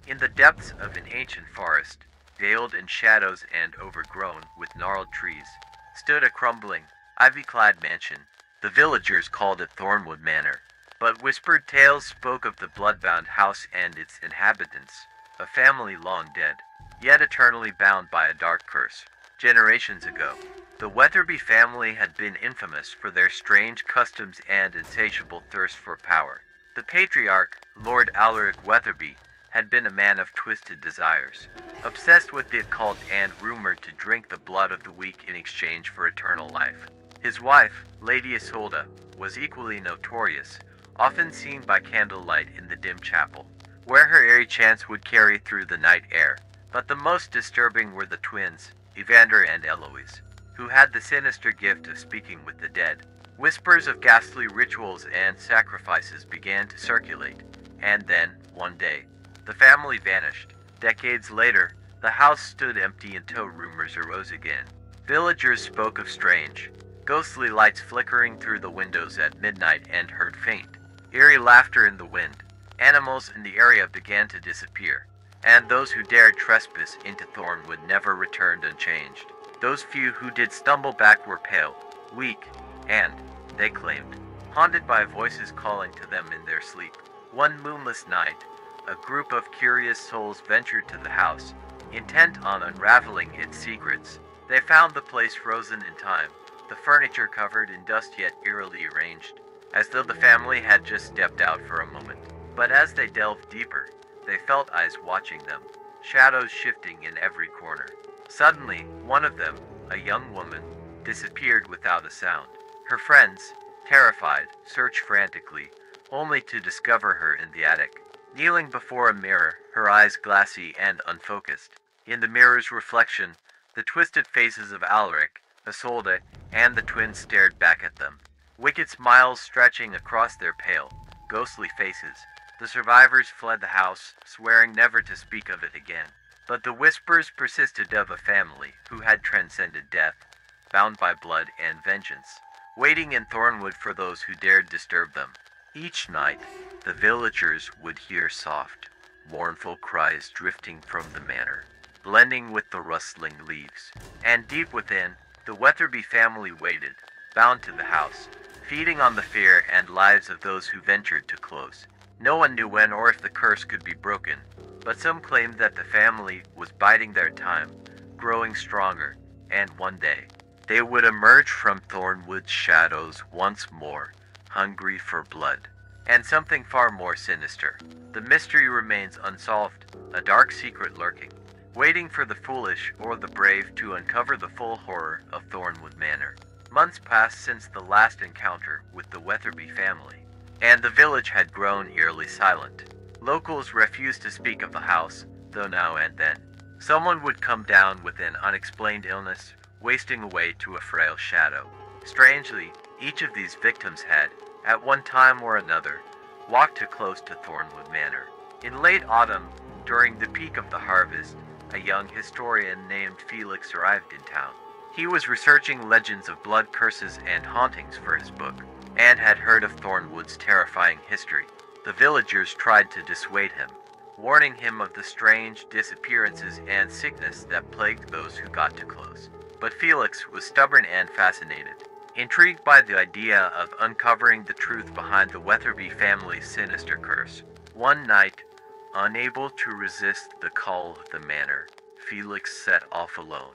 In the depths of an ancient forest, veiled in shadows and overgrown with gnarled trees, stood a crumbling, ivy-clad mansion. The villagers called it Thornwood Manor, but whispered tales spoke of the blood-bound house and its inhabitants, a family long dead, yet eternally bound by a dark curse. Generations ago, the Weatherby family had been infamous for their strange customs and insatiable thirst for power. The patriarch, Lord Alaric Weatherby, had been a man of twisted desires, obsessed with the occult and rumored to drink the blood of the weak in exchange for eternal life. His wife, Lady Isolda, was equally notorious, often seen by candlelight in the dim chapel, where her airy chants would carry through the night air. But the most disturbing were the twins, Evander and Eloise, who had the sinister gift of speaking with the dead. Whispers of ghastly rituals and sacrifices began to circulate, and then, one day, the family vanished. Decades later, the house stood empty until rumors arose again. Villagers spoke of strange, ghostly lights flickering through the windows at midnight and heard faint, eerie laughter in the wind. Animals in the area began to disappear, and those who dared trespass into Thornwood never returned unchanged. Those few who did stumble back were pale, weak, and, they claimed, haunted by voices calling to them in their sleep. One moonless night, a group of curious souls ventured to the house, intent on unraveling its secrets. They found the place frozen in time, the furniture covered in dust yet eerily arranged, as though the family had just stepped out for a moment. But as they delved deeper, they felt eyes watching them, shadows shifting in every corner. Suddenly, one of them, a young woman, disappeared without a sound. Her friends, terrified, searched frantically, only to discover her in the attic, kneeling before a mirror, her eyes glassy and unfocused. In the mirror's reflection, the twisted faces of Alaric, Isolde, and the twins stared back at them, wicked smiles stretching across their pale, ghostly faces. The survivors fled the house, swearing never to speak of it again. But the whispers persisted of a family who had transcended death, bound by blood and vengeance, waiting in Thornwood for those who dared disturb them. Each night, the villagers would hear soft, mournful cries drifting from the manor, blending with the rustling leaves. And deep within, the Weatherby family waited, bound to the house, feeding on the fear and lives of those who ventured too close. No one knew when or if the curse could be broken, but some claimed that the family was biding their time, growing stronger, and one day, they would emerge from Thornwood's shadows once more, hungry for blood. And something far more sinister. The mystery remains unsolved, a dark secret lurking, waiting for the foolish or the brave to uncover the full horror of Thornwood Manor. Months passed since the last encounter with the Weatherby family, and the village had grown eerily silent. Locals refused to speak of the house, though now and then someone would come down with an unexplained illness, wasting away to a frail shadow. Strangely, each of these victims had, at one time or another, walked too close to Thornwood Manor. In late autumn, during the peak of the harvest, a young historian named Felix arrived in town. He was researching legends of blood curses and hauntings for his book, and had heard of Thornwood's terrifying history. The villagers tried to dissuade him, warning him of the strange disappearances and sickness that plagued those who got too close. But Felix was stubborn and fascinated, intrigued by the idea of uncovering the truth behind the Weatherby family's sinister curse. One night, unable to resist the call of the manor, Felix set off alone,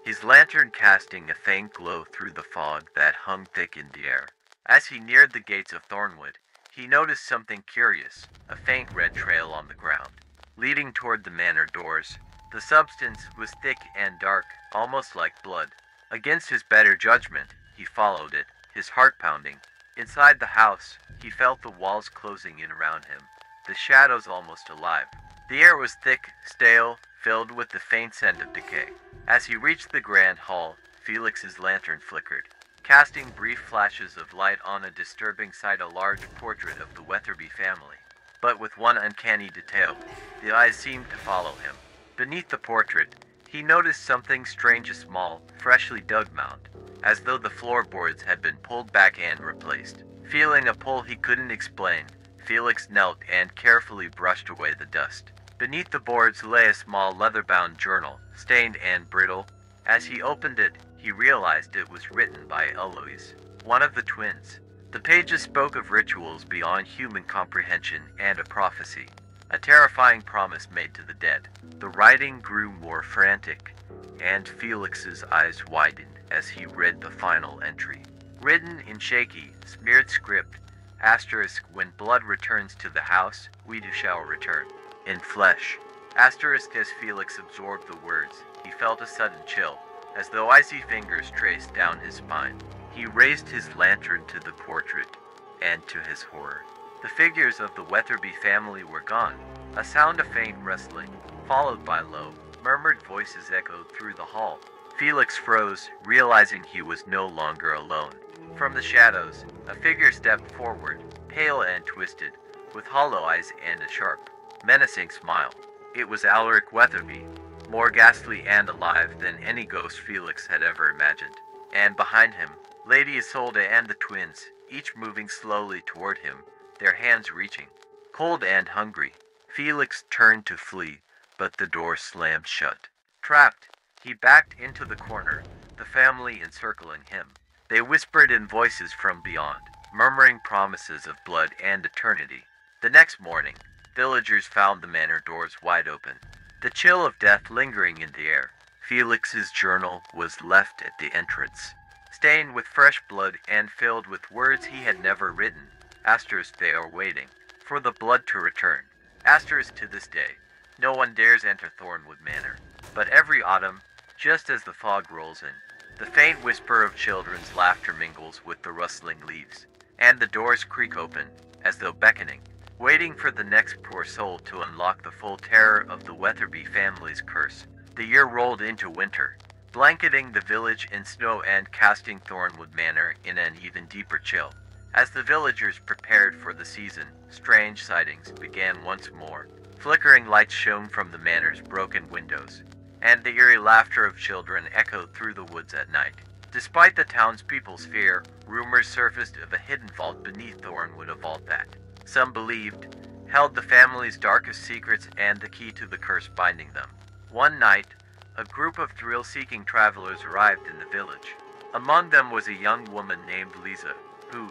his lantern casting a faint glow through the fog that hung thick in the air. As he neared the gates of Thornwood, he noticed something curious, a faint red trail on the ground, leading toward the manor doors. The substance was thick and dark, almost like blood. Against his better judgment, he followed it, his heart pounding. Inside the house, he felt the walls closing in around him, the shadows almost alive. The air was thick, stale, filled with the faint scent of decay. As he reached the grand hall, Felix's lantern flickered, casting brief flashes of light on a disturbing sight, a large portrait of the Weatherby family. But with one uncanny detail, the eyes seemed to follow him. Beneath the portrait, he noticed something strange, a small, freshly dug mound, as though the floorboards had been pulled back and replaced. Feeling a pull he couldn't explain, Felix knelt and carefully brushed away the dust. Beneath the boards lay a small leather-bound journal, stained and brittle. As he opened it, he realized it was written by Eloise, one of the twins. The pages spoke of rituals beyond human comprehension and a prophecy, a terrifying promise made to the dead. The writing grew more frantic, and Felix's eyes widened as he read the final entry. Written in shaky, smeared script, asterisk, when blood returns to the house, we shall return. In flesh. Asterisk, as Felix absorbed the words, he felt a sudden chill, as though icy fingers traced down his spine. He raised his lantern to the portrait, and to his horror, the figures of the Weatherby family were gone. A sound of faint rustling, followed by low, murmured voices echoed through the hall. Felix froze, realizing he was no longer alone. From the shadows, a figure stepped forward, pale and twisted, with hollow eyes and a sharp, menacing smile. It was Alaric Weatherby, more ghastly and alive than any ghost Felix had ever imagined. And behind him, Lady Isolde and the twins, each moving slowly toward him, their hands reaching. Cold and hungry, Felix turned to flee, but the door slammed shut. Trapped, he backed into the corner, the family encircling him. They whispered in voices from beyond, murmuring promises of blood and eternity. The next morning, villagers found the manor doors wide open, the chill of death lingering in the air. Felix's journal was left at the entrance, stained with fresh blood and filled with words he had never written. Asterisk, they are waiting for the blood to return. Asterisk, to this day, no one dares enter Thornwood Manor. But every autumn, just as the fog rolls in, the faint whisper of children's laughter mingles with the rustling leaves, and the doors creak open, as though beckoning, waiting for the next poor soul to unlock the full terror of the Weatherby family's curse. The year rolled into winter, blanketing the village in snow and casting Thornwood Manor in an even deeper chill. As the villagers prepared for the season, strange sightings began once more. Flickering lights shone from the manor's broken windows, and the eerie laughter of children echoed through the woods at night. Despite the townspeople's fear, rumors surfaced of a hidden vault beneath Thornwood, a vault that, some believed, held the family's darkest secrets and the key to the curse binding them. One night, a group of thrill-seeking travelers arrived in the village. Among them was a young woman named Lisa, who,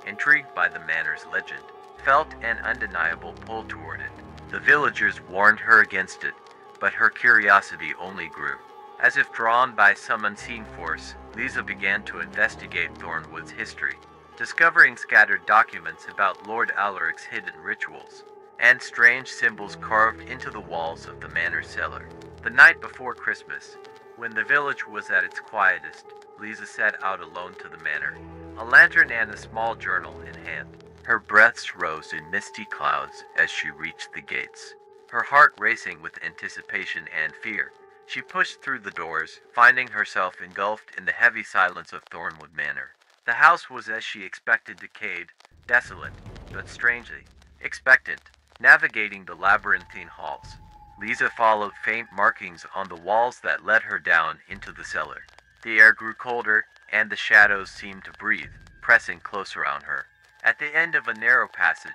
intrigued by the manor's legend, felt an undeniable pull toward it. The villagers warned her against it, but her curiosity only grew. As if drawn by some unseen force, Lisa began to investigate Thornwood's history, discovering scattered documents about Lord Alaric's hidden rituals, and strange symbols carved into the walls of the manor cellar. The night before Christmas, when the village was at its quietest, Lisa set out alone to the manor, a lantern and a small journal in hand. Her breaths rose in misty clouds as she reached the gates, her heart racing with anticipation and fear. She pushed through the doors, finding herself engulfed in the heavy silence of Thornwood Manor. The house was as she expected, decayed, desolate, but strangely expectant. Navigating the labyrinthine halls, Lisa followed faint markings on the walls that led her down into the cellar. The air grew colder, and the shadows seemed to breathe, pressing closer on her. At the end of a narrow passage,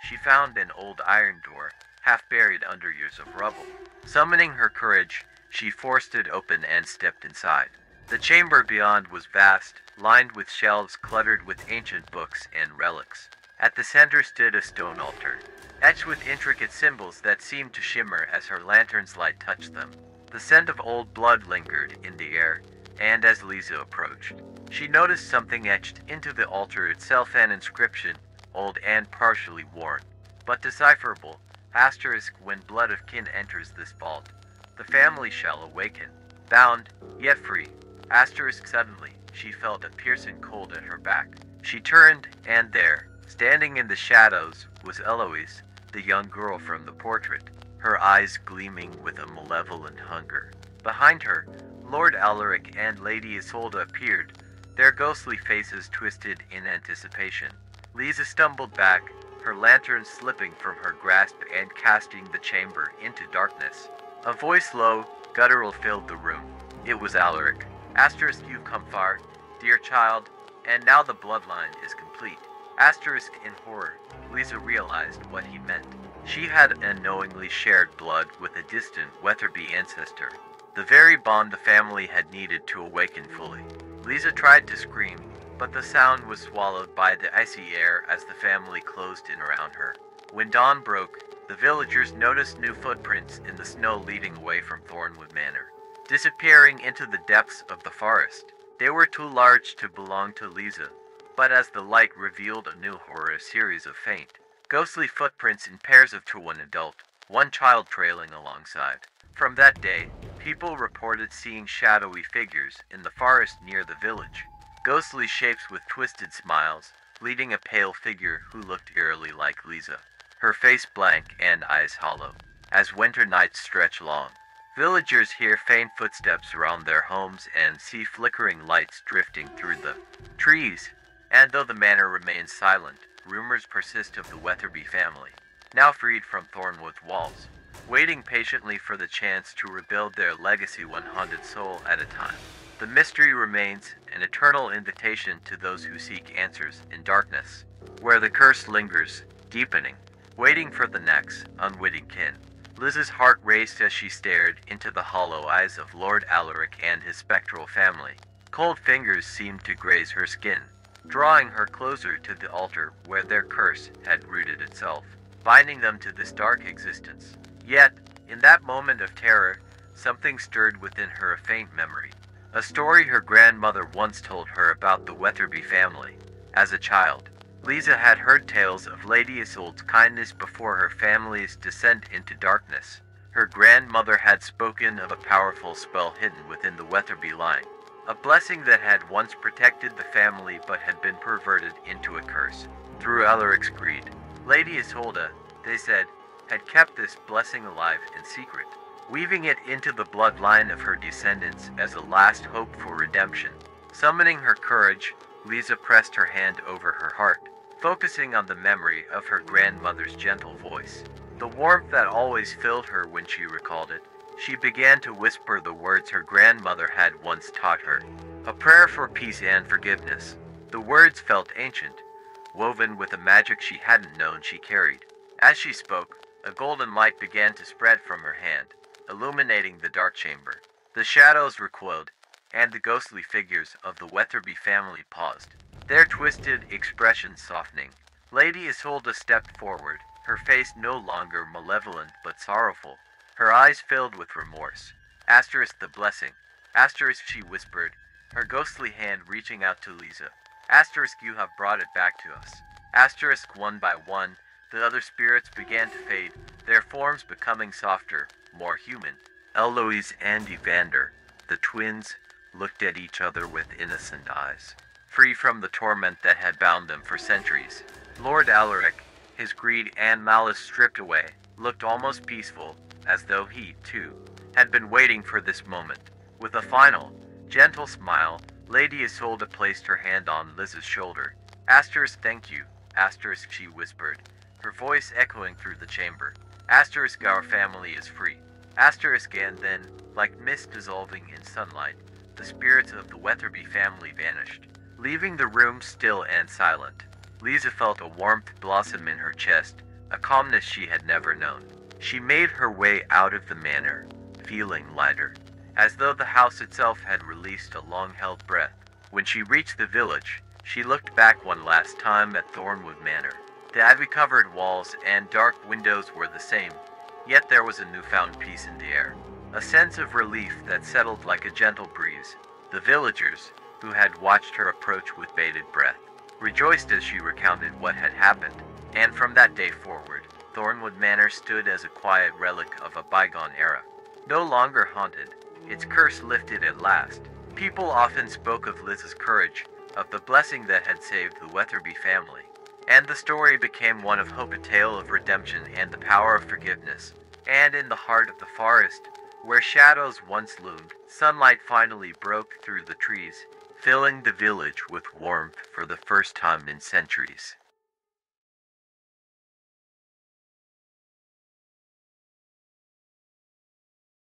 she found an old iron door, half buried under years of rubble. Summoning her courage, she forced it open and stepped inside. The chamber beyond was vast, lined with shelves cluttered with ancient books and relics. At the center stood a stone altar, etched with intricate symbols that seemed to shimmer as her lantern's light touched them. The scent of old blood lingered in the air, and as Lisa approached, she noticed something etched into the altar itself, an inscription, old and partially worn, but decipherable. Asterisk, when blood of kin enters this vault, the family shall awaken, bound, yet free. Asterisk, suddenly, she felt a piercing cold at her back. She turned, and there, standing in the shadows, was Eloise, the young girl from the portrait, her eyes gleaming with a malevolent hunger. Behind her, Lord Alaric and Lady Isolde appeared, their ghostly faces twisted in anticipation. Lisa stumbled back, her lantern slipping from her grasp and casting the chamber into darkness. A voice, low, guttural, filled the room. It was Alaric. Asterisk, you've come far, dear child, and now the bloodline is complete. Asterisk, in horror, Lisa realized what he meant. She had unknowingly shared blood with a distant Weatherby ancestor, the very bond the family had needed to awaken fully. Lisa tried to scream, but the sound was swallowed by the icy air as the family closed in around her. When dawn broke, the villagers noticed new footprints in the snow leading away from Thornwood Manor, disappearing into the depths of the forest. They were too large to belong to Lisa, but as the light revealed a new horror series of faint, ghostly footprints in pairs of two, one adult, one child trailing alongside. From that day, people reported seeing shadowy figures in the forest near the village, ghostly shapes with twisted smiles, leading a pale figure who looked eerily like Lisa, her face blank and eyes hollow. As winter nights stretch long, villagers hear faint footsteps around their homes and see flickering lights drifting through the trees. And though the manor remains silent, rumors persist of the Weatherby family, now freed from Thornwood's walls, waiting patiently for the chance to rebuild their legacy one haunted soul at a time. The mystery remains an eternal invitation to those who seek answers in darkness, where the curse lingers, deepening, waiting for the next unwitting kin. Liz's heart raced as she stared into the hollow eyes of Lord Alaric and his spectral family. Cold fingers seemed to graze her skin, drawing her closer to the altar where their curse had rooted itself, binding them to this dark existence. Yet, in that moment of terror, something stirred within her, a faint memory. A story her grandmother once told her about the Weatherby family. As a child, Lisa had heard tales of Lady Isolde's kindness before her family's descent into darkness. Her grandmother had spoken of a powerful spell hidden within the Weatherby line, a blessing that had once protected the family but had been perverted into a curse through Alaric's greed. Lady Isolde, they said, had kept this blessing alive in secret, weaving it into the bloodline of her descendants as a last hope for redemption. Summoning her courage, Lisa pressed her hand over her heart, focusing on the memory of her grandmother's gentle voice, the warmth that always filled her when she recalled it. She began to whisper the words her grandmother had once taught her, a prayer for peace and forgiveness. The words felt ancient, woven with a magic she hadn't known she carried. As she spoke, a golden light began to spread from her hand, illuminating the dark chamber. The shadows recoiled, and the ghostly figures of the Weatherby family paused, their twisted expressions softening. Lady Isolde stepped forward, her face no longer malevolent but sorrowful, her eyes filled with remorse. Asterisk the blessing. Asterisk, she whispered, her ghostly hand reaching out to Lisa. Asterisk, you have brought it back to us. Asterisk, one by one, the other spirits began to fade, their forms becoming softer, more human. Eloise and Evander, the twins, looked at each other with innocent eyes, free from the torment that had bound them for centuries. Lord Alaric, his greed and malice stripped away, looked almost peaceful, as though he, too, had been waiting for this moment. With a final, gentle smile, Lady Isolde placed her hand on Liz's shoulder. Asterisk, thank you. Asterisk, she whispered, her voice echoing through the chamber. Asterisk, our family is free. Asterisk, and then, like mist dissolving in sunlight, the spirits of the Weatherby family vanished, leaving the room still and silent. Lisa felt a warmth blossom in her chest, a calmness she had never known. She made her way out of the manor, feeling lighter, as though the house itself had released a long-held breath. When she reached the village, she looked back one last time at Thornwood Manor. The ivy-covered walls and dark windows were the same, yet there was a newfound peace in the air, a sense of relief that settled like a gentle breeze. The villagers, who had watched her approach with bated breath, rejoiced as she recounted what had happened, and from that day forward, Thornwood Manor stood as a quiet relic of a bygone era. No longer haunted, its curse lifted at last. People often spoke of Liz's courage, of the blessing that had saved the Weatherby family, and the story became one of hope, a tale of redemption and the power of forgiveness. And in the heart of the forest, where shadows once loomed, sunlight finally broke through the trees, filling the village with warmth for the first time in centuries.